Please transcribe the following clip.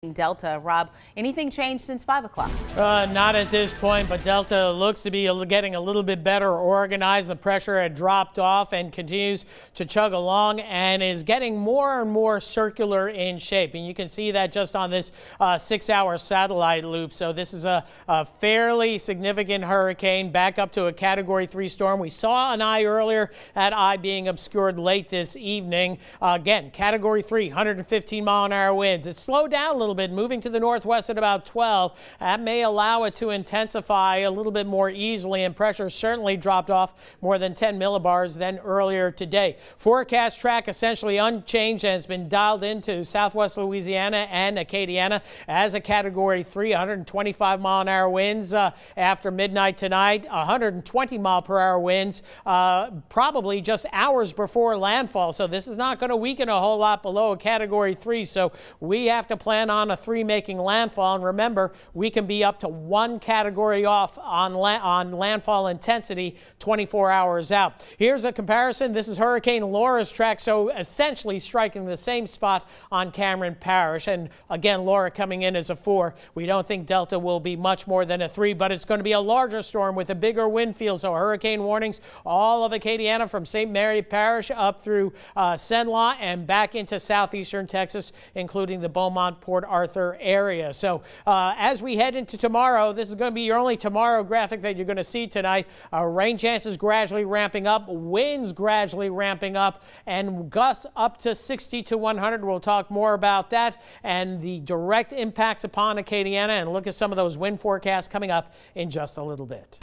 Delta. Rob, anything changed since 5 o'clock? Not at this point, but Delta looks to be getting a little bit better organized. The pressure had dropped off and continues to chug along and is getting more and more circular in shape. And you can see that just on this 6-hour satellite loop. So this is a fairly significant hurricane back up to a Category 3 storm. We saw an eye earlier, that eye being obscured late this evening. Again, Category 3, 115-mile-an-hour winds. It slowed down a little bit, moving to the northwest at about 12. That may allow it to intensify a little bit more easily, and pressure certainly dropped off more than 10 millibars than earlier today. Forecast track essentially unchanged, and it's been dialed into southwest Louisiana and Acadiana as a Category 3, 125-mile-an-hour winds after midnight tonight, 120-mile-per-hour winds probably just hours before landfall. So this is not going to weaken a whole lot below a Category 3. So we have to plan on a 3 making landfall. And remember, we can be up to 1 category off on landfall intensity 24 hours out. Here's a comparison. This is Hurricane Laura's track, so essentially striking the same spot on Cameron Parish. And again, Laura coming in as a 4. We don't think Delta will be much more than a 3, but it's going to be a larger storm with a bigger wind field. So hurricane warnings all of Acadiana from St. Mary Parish up through Cenla and back into southeastern Texas, including the Beaumont, Port Arthur area. So as we head into tomorrow, this is going to be your only tomorrow graphic that you're going to see tonight. Rain chances gradually ramping up, winds gradually ramping up, and gusts up to 60 to 100. We'll talk more about that and the direct impacts upon Acadiana and look at some of those wind forecasts coming up in just a little bit.